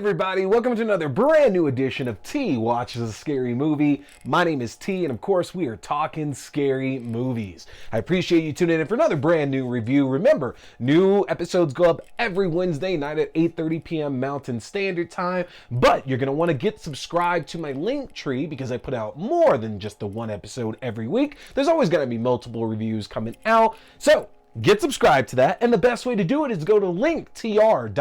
everybody? Welcome to another brand new edition of T Watches a Scary Movie. My name is T, and of course we are talking scary movies. I appreciate you tuning in for another brand new review. Remember, new episodes go up every Wednesday night at 8:30 p.m. Mountain Standard Time, but you're going to want to get subscribed to my link tree because I put out more than just the one episode every week. There's always going to be multiple reviews coming out, so get subscribed to that, and the best way to do it is go to linktr.ee/T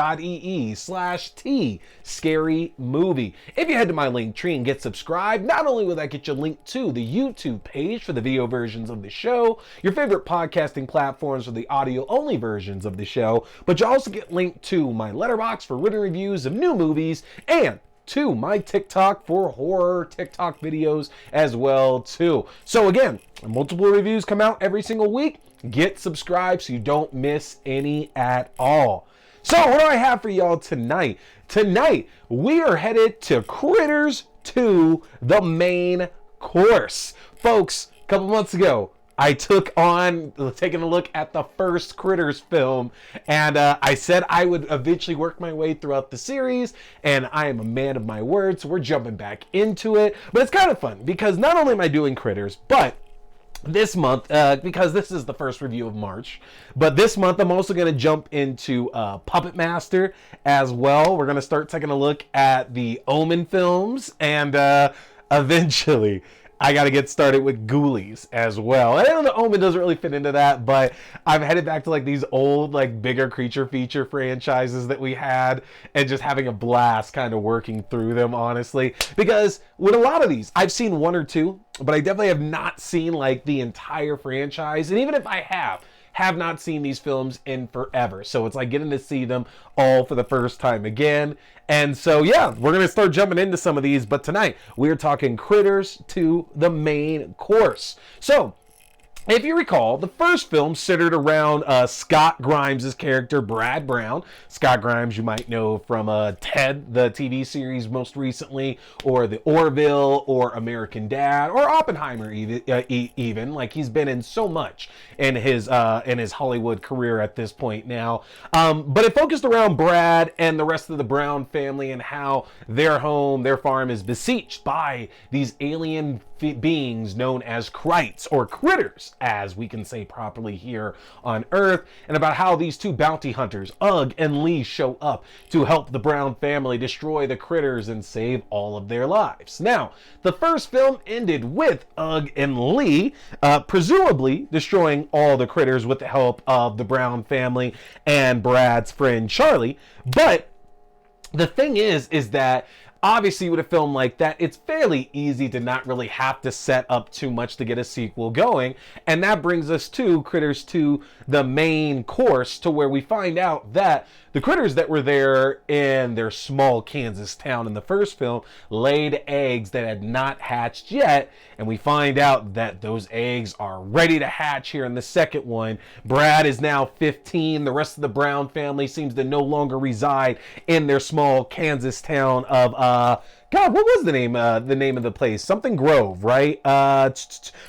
Scary Movie. If you head to my link tree and get subscribed, not only will that get you linked to the YouTube page for the video versions of the show, your favorite podcasting platforms for the audio-only versions of the show, but you also get linked to my letterbox for written reviews of new movies, and to my TikTok for horror TikTok videos as well too. So again, multiple reviews come out every single week. Get subscribed so you don't miss any at all. So what do I have for y'all tonight? Tonight, we are headed to Critters 2, the main course. Folks, a couple months ago, I taking a look at the first Critters film, and I said I would eventually work my way throughout the series, and I am a man of my word, so we're jumping back into it. But it's kind of fun, because not only am I doing Critters, but this month, because this is the first review of March, but this month I'm also going to jump into Puppet Master as well. We're going to start taking a look at the Omen films, and eventually I got to get started with Ghoulies as well. I know the Omen doesn't really fit into that, but I'm headed back to like these old, like bigger creature feature franchises that we had, and just having a blast kind of working through them, honestly. Because with a lot of these, I've seen one or two, but I definitely have not seen like the entire franchise. And even if I have not seen these films in forever. So it's like getting to see them all for the first time again. And so, yeah, we're going to start jumping into some of these. But tonight, we're talking Critters 2, the main course. So, if you recall, the first film centered around Scott Grimes' character, Brad Brown. Scott Grimes, you might know from Ted, the TV series most recently, or The Orville, or American Dad, or Oppenheimer even. Like, he's been in so much in his Hollywood career at this point now. But it focused around Brad and the rest of the Brown family and how their home, their farm, is besieged by these alien beings known as Krites, or Critters, as we can say properly here on Earth, and about how these two bounty hunters, Ugg and Lee, show up to help the Brown family destroy the Critters and save all of their lives. Now, the first film ended with Ugg and Lee presumably destroying all the Critters with the help of the Brown family and Brad's friend Charlie, but the thing is that obviously, with a film like that, it's fairly easy to not really have to set up too much to get a sequel going. And that brings us to Critters 2, the main course, to where we find out that the critters that were there in their small Kansas town in the first film laid eggs that had not hatched yet. And we find out that those eggs are ready to hatch here in the second one. Brad is now 15. The rest of the Brown family seems to no longer reside in their small Kansas town of God, what was the name of the place? Something Grove, right?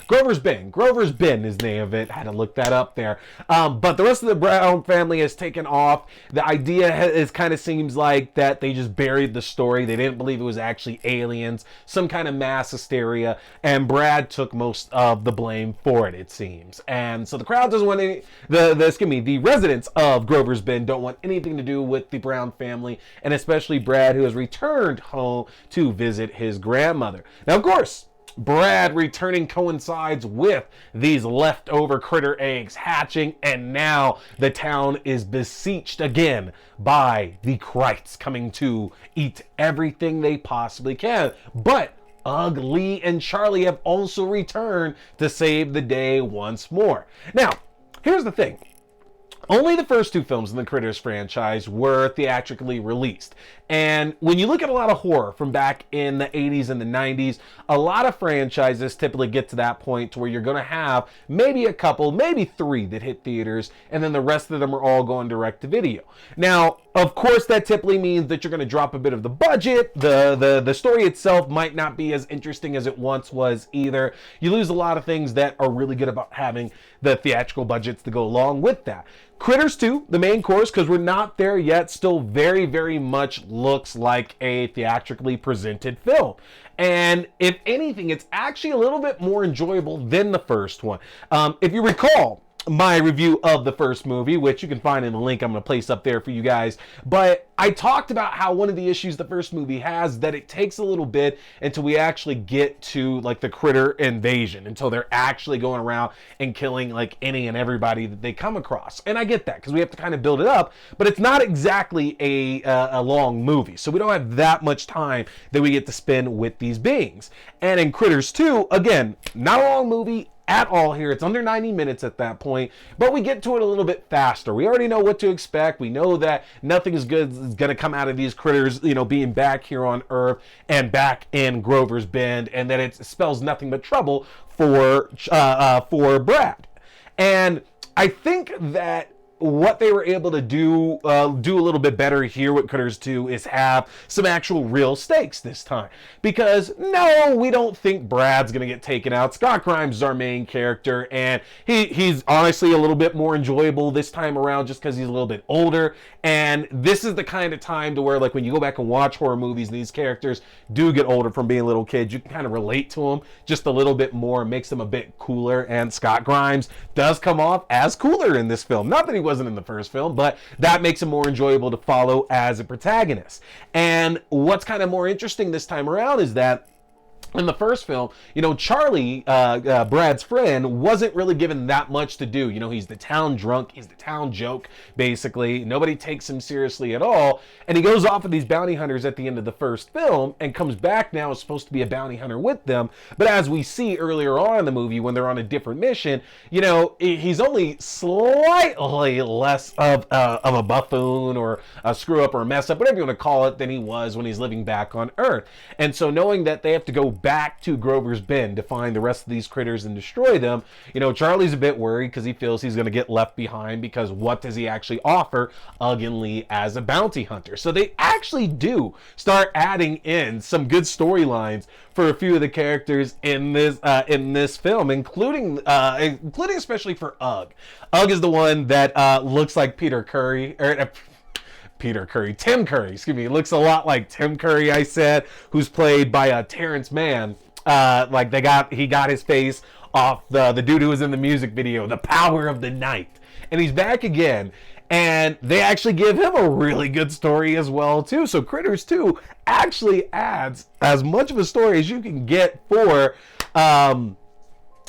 Grover's Bend. Grover's Bend is the name of it. Had to look that up there. But the rest of the Brown family has taken off. The idea is kind of seems like that they just buried the story. They didn't believe it was actually aliens, some kind of mass hysteria, and Brad took most of the blame for it seems. And so the crowd doesn't want any, the residents of Grover's Bend don't want anything to do with the Brown family, and especially Brad, who has returned home to visit his grandmother. Now, of course, Brad returning coincides with these leftover critter eggs hatching, and now the town is besieged again by the Krites coming to eat everything they possibly can. But Ugg, Lee, and Charlie have also returned to save the day once more. Now, here's the thing. Only the first two films in the Critters franchise were theatrically released. And when you look at a lot of horror from back in the 80s and the 90s, a lot of franchises typically get to that point to where you're going to have maybe a couple, maybe three that hit theaters, and then the rest of them are all going direct to video. Now, Of course, that typically means that you're going to drop a bit of the budget. The story itself might not be as interesting as it once was either. You lose a lot of things that are really good about having the theatrical budgets to go along with that. Critters 2, the main course, because we're not there yet, still very, very much looks like a theatrically presented film. And if anything, it's actually a little bit more enjoyable than the first one. If you recall, my review of the first movie, which you can find in the link I'm going to place up there for you guys. But I talked about how one of the issues the first movie has, that it takes a little bit until we actually get to like the critter invasion, until they're actually going around and killing like any and everybody that they come across. And I get that because we have to kind of build it up, but it's not exactly a long movie. So we don't have that much time that we get to spend with these beings. And in Critters 2, again, not a long movie at all here. It's under 90 minutes at that point, but we get to it a little bit faster. We already know what to expect. We know that nothing is good is going to come out of these critters, you know, being back here on Earth and back in Grover's Bend, and that it spells nothing but trouble for Brad. And I think that what they were able to do a little bit better here with Critters 2 is have some actual real stakes this time. Because no, we don't think Brad's going to get taken out. Scott Grimes is our main character, and he's honestly a little bit more enjoyable this time around just because he's a little bit older. And this is the kind of time to where, like, when you go back and watch horror movies and these characters do get older from being little kids, you can kind of relate to them just a little bit more, makes them a bit cooler. And Scott Grimes does come off as cooler in this film. Not that he wasn't in the first film, but that makes him more enjoyable to follow as a protagonist. And what's kind of more interesting this time around is that in the first film, you know, Charlie, Brad's friend, wasn't really given that much to do. You know, he's the town drunk, he's the town joke, basically. Nobody takes him seriously at all. And he goes off with these bounty hunters at the end of the first film and comes back now as supposed to be a bounty hunter with them. But as we see earlier on in the movie, when they're on a different mission, you know, he's only slightly less of a buffoon or a screw up or a mess up, whatever you want to call it, than he was when he's living back on Earth. And so knowing that they have to go back to Grover's Bend to find the rest of these critters and destroy them, you know, Charlie's a bit worried because he feels he's going to get left behind, because what does he actually offer Ugg and Lee as a bounty hunter? So they actually do start adding in some good storylines for a few of the characters in this film, including especially for Ugg. Ugg is the one that looks like Tim Curry, excuse me. It looks a lot like Tim Curry, I said, who's played by Terrence Mann. He got his face off the dude who was in the music video, The Power of the Night. And he's back again. And they actually give him a really good story as well, too. So Critters 2 actually adds as much of a story as you can get for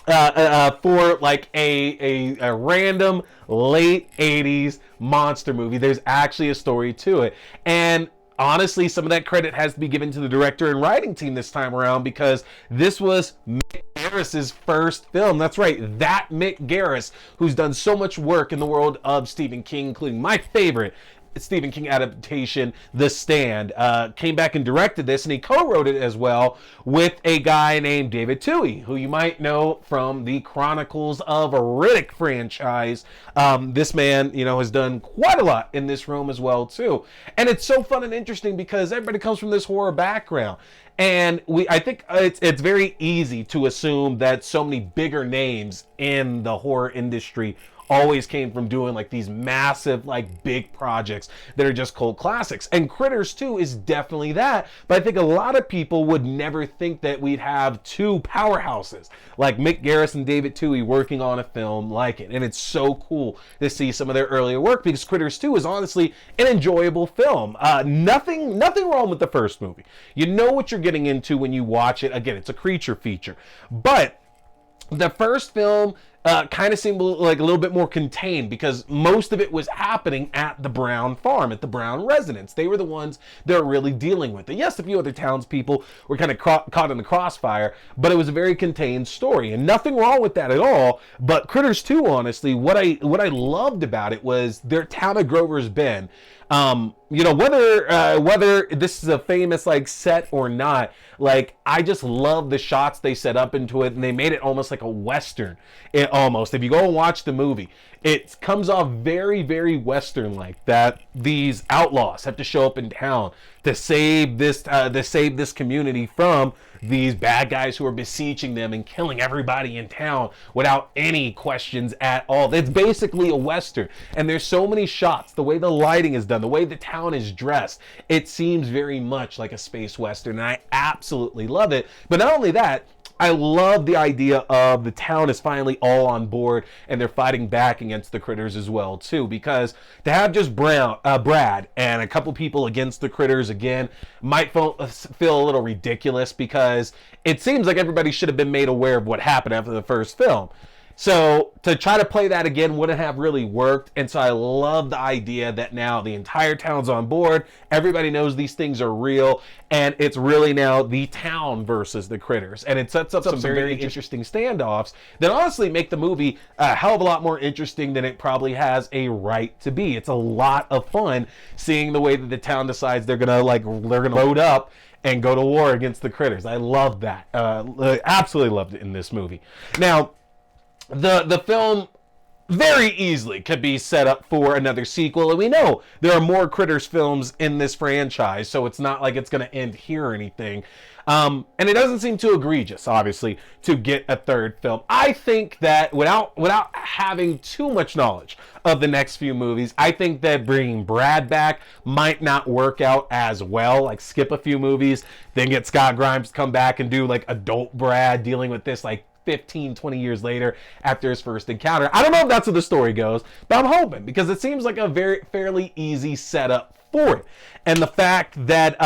like a random late 80s monster movie. There's actually a story to it. And honestly, some of that credit has to be given to the director and writing team this time around, because this was Mick Garris's first film. That's right, that Mick Garris, who's done so much work in the world of Stephen King, including my favorite Stephen King adaptation, The Stand, came back and directed this, and he co-wrote it as well with a guy named David Twohy, who you might know from the Chronicles of Riddick franchise. This man, you know, has done quite a lot in this realm as well, too. And it's so fun and interesting because everybody comes from this horror background. And I think it's very easy to assume that so many bigger names in the horror industry always came from doing like these massive, like, big projects that are just cult classics. And Critters 2 is definitely that. But I think a lot of people would never think that we'd have two powerhouses like Mick Garris and David Twohy working on a film like it. And it's so cool to see some of their earlier work, because Critters 2 is honestly an enjoyable film. Nothing wrong with the first movie. You know what you're getting into when you watch it. Again, it's a creature feature. But the first film kind of seemed like a little bit more contained, because most of it was happening at the Brown farm, at the Brown residence. They were the ones that were really dealing with it. Yes, a few other townspeople were kind of caught in the crossfire, but it was a very contained story, and nothing wrong with that at all. But Critters 2, honestly, what I loved about it was their town of Grover's Bend. You know, whether this is a famous like set or not, like, I just love the shots they set up into it, and they made it almost like a Western almost. If you go and watch the movie, it comes off very, very Western-like, that these outlaws have to show up in town to save this community from these bad guys who are besieging them and killing everybody in town without any questions at all. It's basically a Western, and there's so many shots, the way the lighting is done, the way the town is dressed, it seems very much like a space Western, and I absolutely love it. But not only that, I love the idea of the town is finally all on board and they're fighting back against the critters as well too, because to have just Brad and a couple people against the critters again might feel a little ridiculous, because it seems like everybody should have been made aware of what happened after the first film. So to try to play that again wouldn't have really worked. And so I love the idea that now the entire town's on board. Everybody knows these things are real. And it's really now the town versus the critters. And it sets up some very interesting standoffs that honestly make the movie a hell of a lot more interesting than it probably has a right to be. It's a lot of fun seeing the way that the town decides they're gonna load up and go to war against the critters. I love that. Absolutely loved it in this movie. Now, the film very easily could be set up for another sequel, and we know there are more Critters films in this franchise, so it's not like it's going to end here or anything. And it doesn't seem too egregious, obviously, to get a third film. I think that without having too much knowledge of the next few movies, I think that bringing Brad back might not work out as well. Like, skip a few movies, then get Scott Grimes to come back and do like adult Brad dealing with this like 15, 20 years later after his first encounter. I don't know if that's where the story goes, but I'm hoping, because it seems like a fairly easy setup for it. And the fact that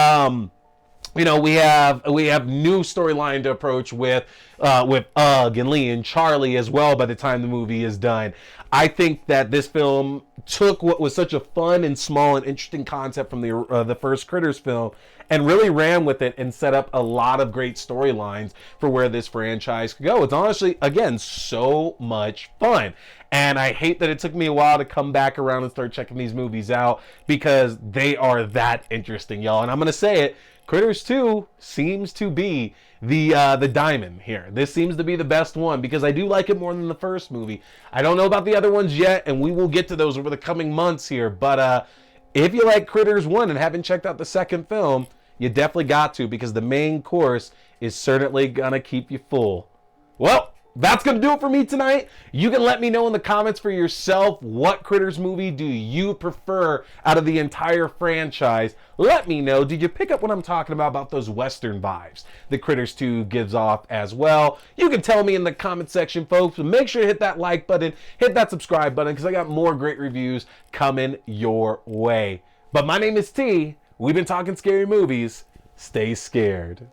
we have new storyline to approach with Ugg and Lee and Charlie as well by the time the movie is done. I think that this film took what was such a fun and small and interesting concept from the first Critters film and really ran with it and set up a lot of great storylines for where this franchise could go. It's honestly, again, so much fun. And I hate that it took me a while to come back around and start checking these movies out, because they are that interesting, y'all. And I'm going to say it, Critters 2 seems to be the diamond here. This seems to be the best one, because I do like it more than the first movie. I don't know about the other ones yet, and we will get to those over the coming months here. But if you like Critters 1 and haven't checked out the second film, you definitely got to, because the main course is certainly going to keep you full. Well, that's going to do it for me tonight. You can let me know in the comments for yourself, what Critters movie do you prefer out of the entire franchise? Let me know, did you pick up what I'm talking about those Western vibes that Critters 2 gives off as well? You can tell me in the comment section, folks. But make sure to hit that like button, hit that subscribe button, because I got more great reviews coming your way. But my name is T. We've been talking scary movies. Stay scared.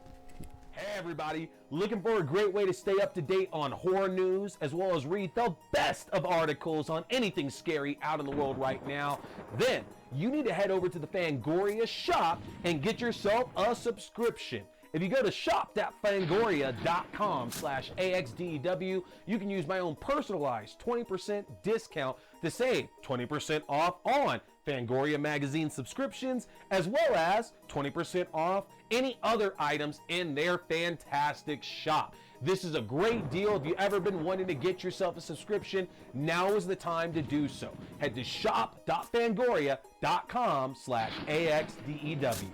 Hey everybody, looking for a great way to stay up to date on horror news, as well as read the best of articles on anything scary out in the world right now? Then you need to head over to the Fangoria shop and get yourself a subscription. If you go to shop.fangoria.com/AXDEW, you can use my own personalized 20% discount to save 20% off on Fangoria magazine subscriptions, as well as 20% off any other items in their fantastic shop. This is a great deal. If you've ever been wanting to get yourself a subscription, now is the time to do so. Head to shop.fangoria.com/AXDEW.